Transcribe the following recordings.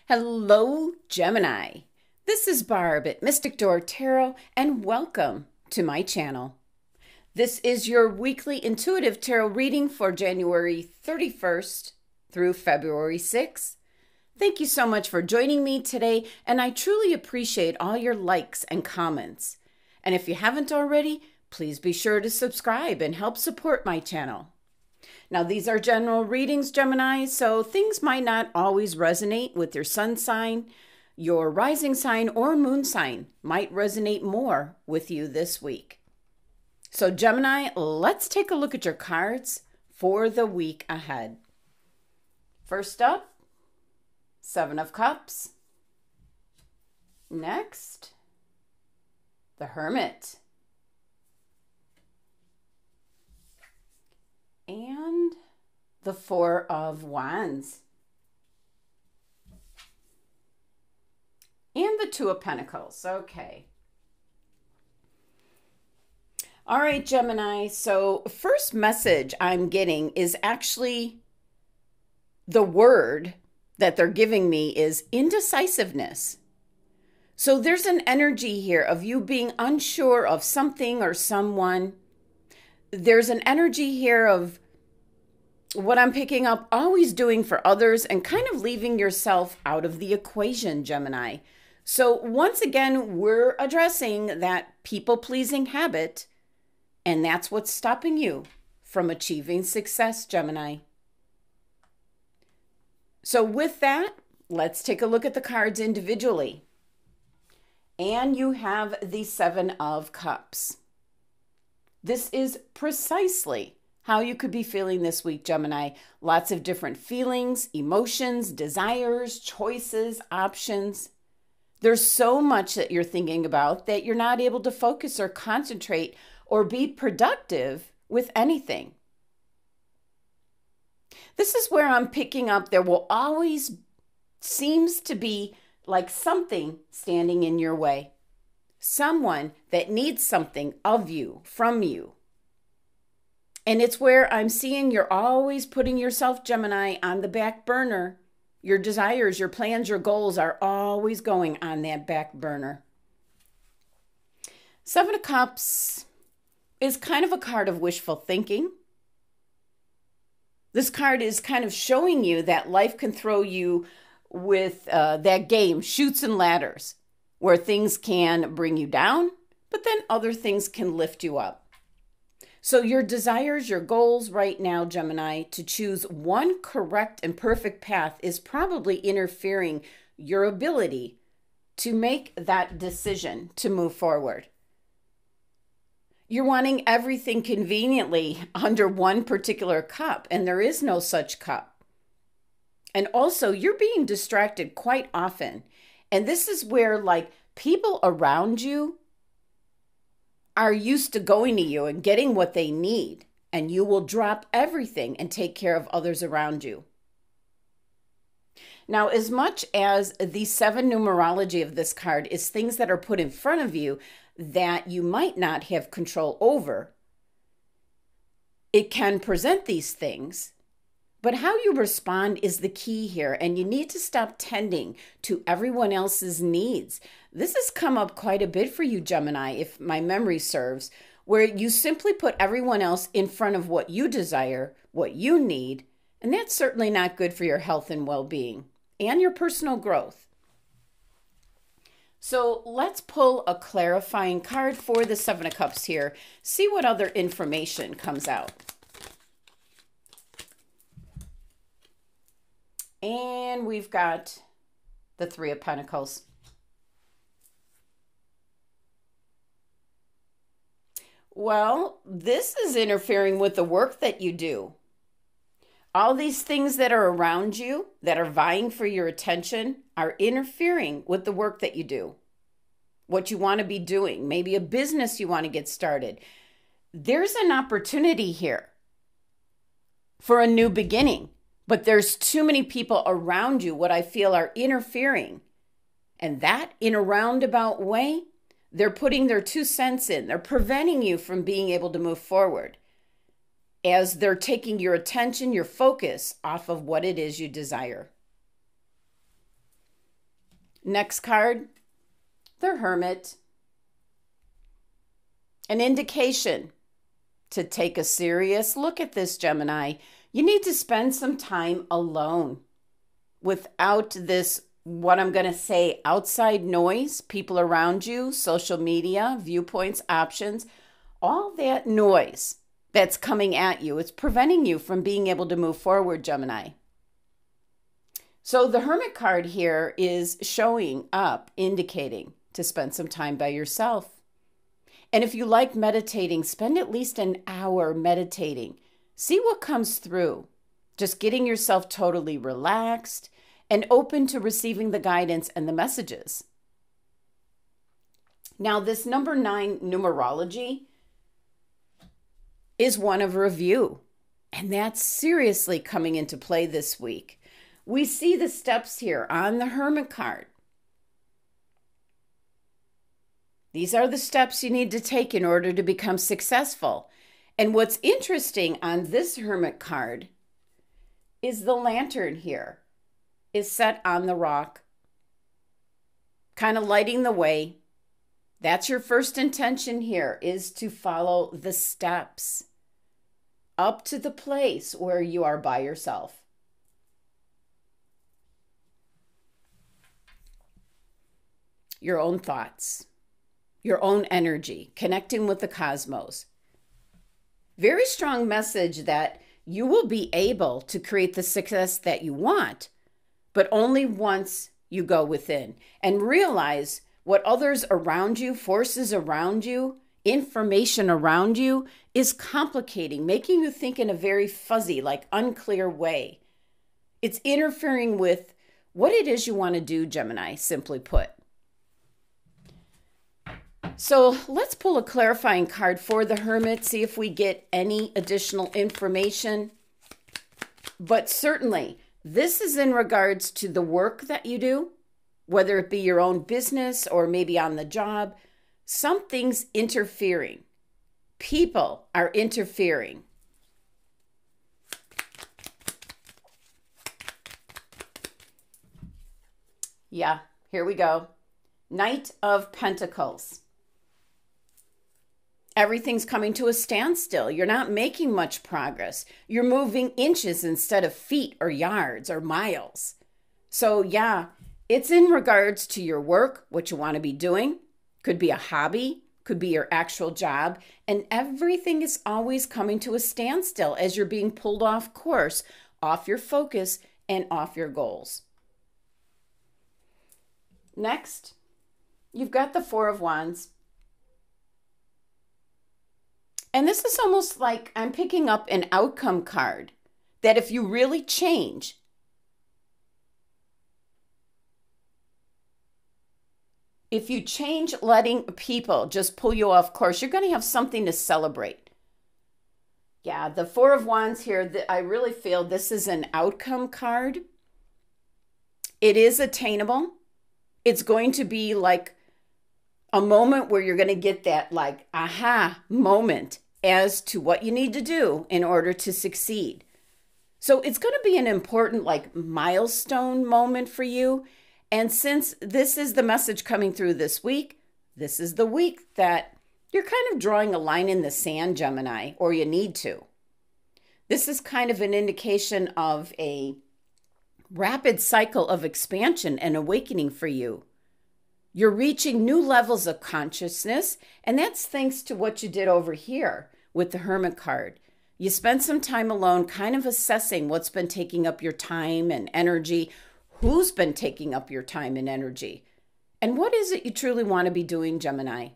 Hello, Gemini. This is Barb at Mystic Door Tarot, and welcome to my channel. This is your weekly intuitive tarot reading for January 31st through February 6th. Thank you so much for joining me today, and I truly appreciate all your likes and comments. And if you haven't already, please be sure to subscribe and help support my channel. Now, these are general readings, Gemini, so things might not always resonate with your sun sign. Your rising sign or moon sign might resonate more with you this week. So, Gemini, let's take a look at your cards for the week ahead. First up, Seven of Cups. Next, the Hermit. And the Four of Wands. And the Two of Pentacles. Okay. All right, Gemini. So first message I'm getting is actually the word that they're giving me is indecisiveness. So there's an energy here of you being unsure of something or someone. There's an energy here of what I'm picking up, always doing for others and kind of leaving yourself out of the equation, Gemini. So once again, we're addressing that people-pleasing habit, and that's what's stopping you from achieving success, Gemini. So with that, let's take a look at the cards individually. And you have the Seven of Cups. This is precisely how you could be feeling this week, Gemini. Lots of different feelings, emotions, desires, choices, options. There's so much that you're thinking about that you're not able to focus or concentrate or be productive with anything. This is where I'm picking up there will always seems to be like something standing in your way. Someone that needs something of you, from you. And it's where I'm seeing you're always putting yourself, Gemini, on the back burner. Your desires, your plans, your goals are always going on that back burner. Seven of Cups is kind of a card of wishful thinking. This card is kind of showing you that life can throw you with that game, Chutes and Ladders, where things can bring you down, but then other things can lift you up. So your desires, your goals right now, Gemini, to choose one correct and perfect path is probably interfering your ability to make that decision to move forward. You're wanting everything conveniently under one particular cup, and there is no such cup. And also, you're being distracted quite often. And this is where, like, people around you are used to going to you and getting what they need, and you will drop everything and take care of others around you. Now, as much as the 7 numerology of this card is things that are put in front of you that you might not have control over, it can present these things. But how you respond is the key here, and you need to stop tending to everyone else's needs. This has come up quite a bit for you, Gemini, if my memory serves, where you simply put everyone else in front of what you desire, what you need, and that's certainly not good for your health and well-being and your personal growth. So let's pull a clarifying card for the Seven of Cups here. See what other information comes out. And we've got the Three of Pentacles. Well, this is interfering with the work that you do. All these things that are around you that are vying for your attention are interfering with the work that you do. What you want to be doing, maybe a business you want to get started. There's an opportunity here for a new beginning. But there's too many people around you, what I feel are interfering. And that, in a roundabout way, they're putting their 2 cents in. They're preventing you from being able to move forward as they're taking your attention, your focus off of what it is you desire. Next card, the Hermit. An indication to take a serious look at this, Gemini. You need to spend some time alone without this, what I'm going to say, outside noise, people around you, social media, viewpoints, options, all that noise that's coming at you. It's preventing you from being able to move forward, Gemini. So the Hermit card here is showing up, indicating to spend some time by yourself. And if you like meditating, spend at least an hour meditating. See what comes through. Just getting yourself totally relaxed and open to receiving the guidance and the messages. Now, this number 9 numerology is one of review, and that's seriously coming into play this week. We see the steps here on the Hermit card. These are the steps you need to take in order to become successful. And what's interesting on this Hermit card is the lantern here is set on the rock, kind of lighting the way. That's your first intention here, is to follow the steps up to the place where you are by yourself. Your own thoughts, your own energy, connecting with the cosmos. Very strong message that you will be able to create the success that you want, but only once you go within and realize what others around you, forces around you, information around you is complicating, making you think in a very fuzzy, like unclear way. It's interfering with what it is you want to do, Gemini, simply put. So let's pull a clarifying card for the Hermit, see if we get any additional information. But certainly, this is in regards to the work that you do, whether it be your own business or maybe on the job. Something's interfering. People are interfering. Yeah, here we go. Knight of Pentacles. Everything's coming to a standstill. You're not making much progress. You're moving inches instead of feet or yards or miles. So yeah, it's in regards to your work, what you want to be doing. Could be a hobby, could be your actual job. And everything is always coming to a standstill as you're being pulled off course, off your focus, and off your goals. Next, you've got the Four of Wands. And this is almost like I'm picking up an outcome card that if you really change, if you change letting people just pull you off course, you're going to have something to celebrate. Yeah, the Four of Wands here, I really feel this is an outcome card. It is attainable. It's going to be like a moment where you're going to get that like aha moment as to what you need to do in order to succeed. So it's going to be an important like milestone moment for you. And since this is the message coming through this week, this is the week that you're kind of drawing a line in the sand, Gemini, or you need to. This is kind of an indication of a rapid cycle of expansion and awakening for you. You're reaching new levels of consciousness, and that's thanks to what you did over here with the Hermit card. You spent some time alone kind of assessing what's been taking up your time and energy, who's been taking up your time and energy, and what is it you truly want to be doing, Gemini?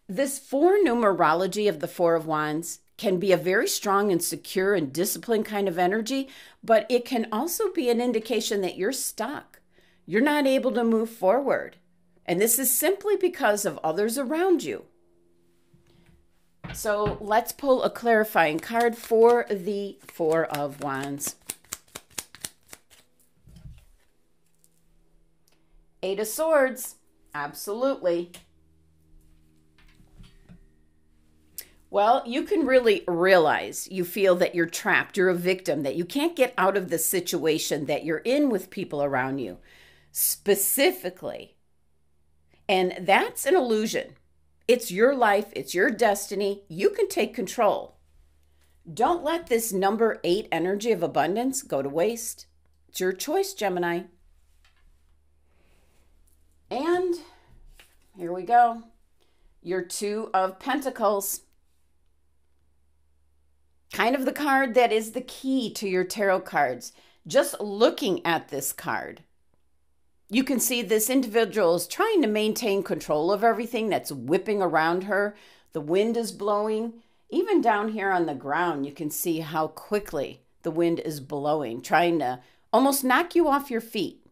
This 4 numerology of the Four of Wands can be a very strong and secure and disciplined kind of energy, but it can also be an indication that you're stuck. You're not able to move forward. And this is simply because of others around you. So let's pull a clarifying card for the Four of Wands. Eight of Swords. Absolutely. Well, you can really realize you feel that you're trapped, you're a victim, that you can't get out of the situation that you're in with people around you. specifically. And that's an illusion. It's your life. It's your destiny. You can take control. Don't let this number 8 energy of abundance go to waste. It's your choice, Gemini. And here we go. Your 2 of Pentacles. Kind of the card that is the key to your tarot cards. Just looking at this card, you can see this individual is trying to maintain control of everything that's whipping around her. The wind is blowing. Even down here on the ground, you can see how quickly the wind is blowing, trying to almost knock you off your feet.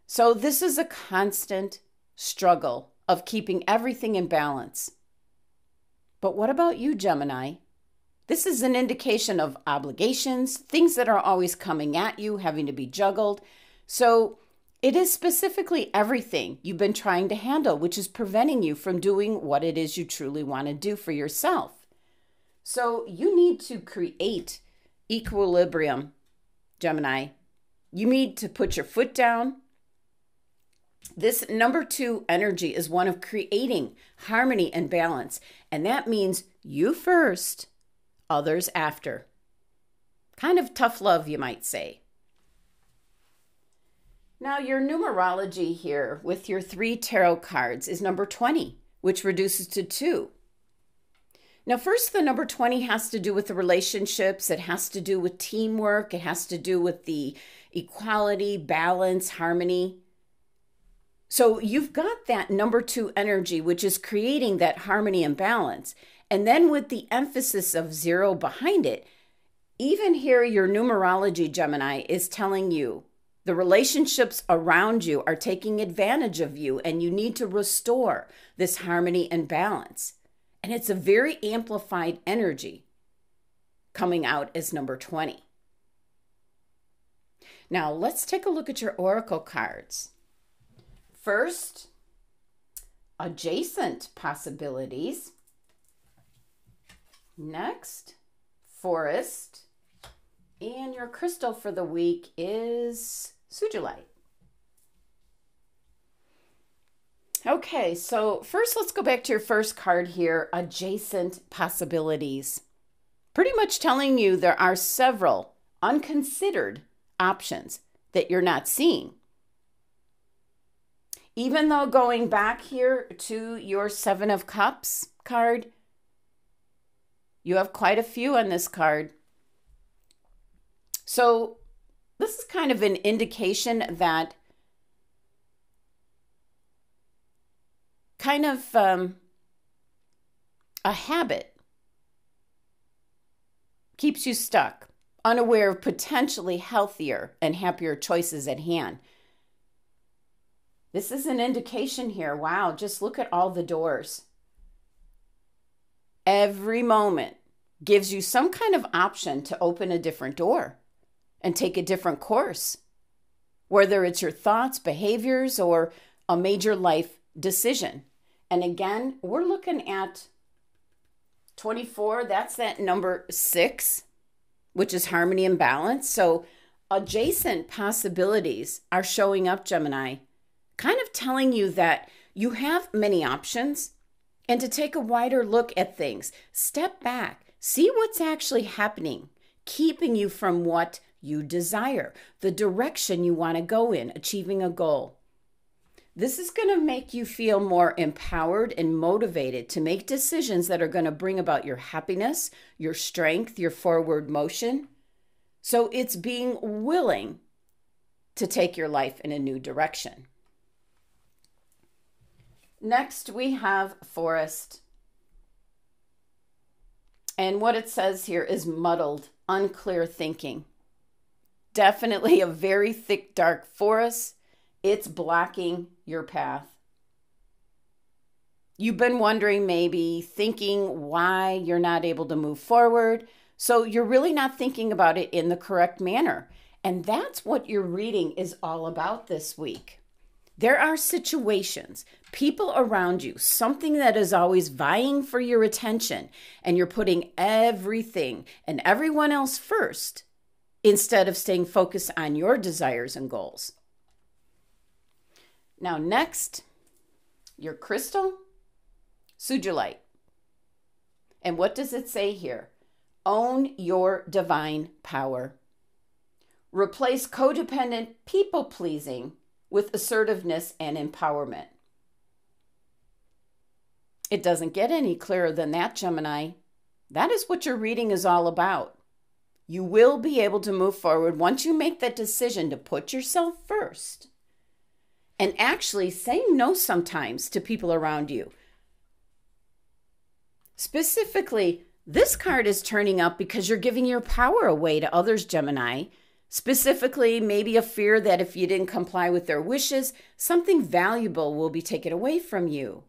So this is a constant struggle of keeping everything in balance. But what about you, Gemini? This is an indication of obligations, things that are always coming at you, having to be juggled. So it is specifically everything you've been trying to handle, which is preventing you from doing what it is you truly want to do for yourself. So you need to create equilibrium, Gemini. You need to put your foot down. This number 2 energy is one of creating harmony and balance. And that means you first, others after. Kind of tough love, you might say. Now, your numerology here with your 3 tarot cards is number 20, which reduces to 2. Now, first, the number 20 has to do with the relationships. It has to do with teamwork. It has to do with the equality, balance, harmony. So you've got that number 2 energy, which is creating that harmony and balance. And then with the emphasis of 0 behind it, even here, your numerology, Gemini, is telling you the relationships around you are taking advantage of you, and you need to restore this harmony and balance. And it's a very amplified energy coming out as number 20. Now, let's take a look at your oracle cards. First, adjacent possibilities. Next, forest. And your crystal for the week is sugilite. Okay, so first let's go back to your first card here, adjacent possibilities. Pretty much telling you there are several unconsidered options that you're not seeing. Even though going back here to your 7 of Cups card, you have quite a few on this card. So this is kind of an indication that kind of a habit keeps you stuck, unaware of potentially healthier and happier choices at hand. This is an indication here. Wow, just look at all the doors. Every moment gives you some kind of option to open a different door and take a different course, whether it's your thoughts, behaviors, or a major life decision. And again, we're looking at 24. That's that number 6, which is harmony and balance. So adjacent possibilities are showing up, Gemini, kind of telling you that you have many options and to take a wider look at things. Step back, see what's actually happening, keeping you from what you desire, the direction you want to go in, achieving a goal. This is going to make you feel more empowered and motivated to make decisions that are going to bring about your happiness, your strength, your forward motion. So it's being willing to take your life in a new direction. Next, we have forest. And what it says here is muddled, unclear thinking. Definitely a very thick, dark forest. It's blocking your path. You've been wondering, maybe thinking why you're not able to move forward. So you're really not thinking about it in the correct manner. And that's what your reading is all about this week. There are situations, people around you, something that is always vying for your attention, and you're putting everything and everyone else first instead of staying focused on your desires and goals. Now next, your crystal, sugilite. And what does it say here? Own your divine power. Replace codependent people-pleasing with assertiveness and empowerment. It doesn't get any clearer than that, Gemini. That is what your reading is all about. You will be able to move forward once you make that decision to put yourself first and actually say no sometimes to people around you. Specifically, this card is turning up because you're giving your power away to others, Gemini. Specifically, maybe a fear that if you didn't comply with their wishes, something valuable will be taken away from you.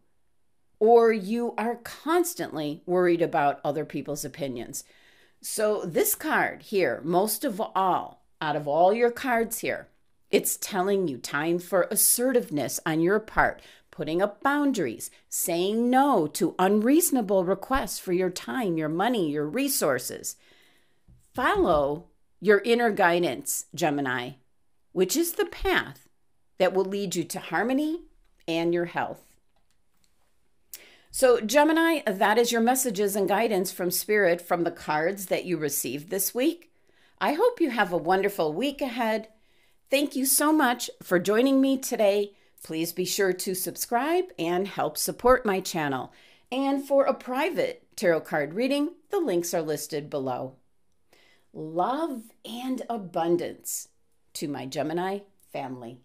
Or you are constantly worried about other people's opinions. So this card here, most of all, out of all your cards here, it's telling you time for assertiveness on your part, putting up boundaries, saying no to unreasonable requests for your time, your money, your resources. Follow your inner guidance, Gemini, which is the path that will lead you to harmony and your health. So Gemini, that is your messages and guidance from Spirit from the cards that you received this week. I hope you have a wonderful week ahead. Thank you so much for joining me today. Please be sure to subscribe and help support my channel. And for a private tarot card reading, the links are listed below. Love and abundance to my Gemini family.